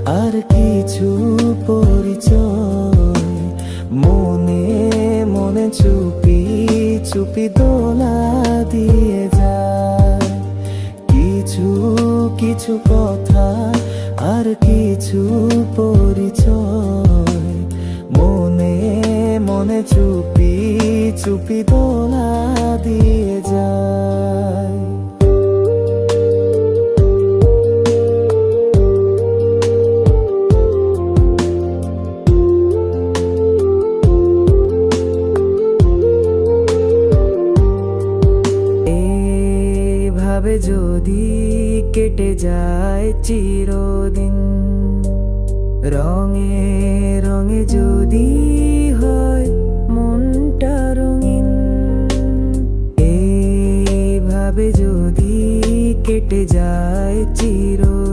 আর কিছু পরিচয় মনে মনে চুপি চুপি দোলা দিয়ে যায়। কিছু কিছু কথা আর কিছু পরিচয় মনে মনে চুপি চুপি দোলা দিয়ে যায়। এভাবে যদি কেটে যায় চিরদিন, রঙে রঙে যদি হয় মনটা রঙিন, এইভাবে যদি কেটে যায় চিরদিন,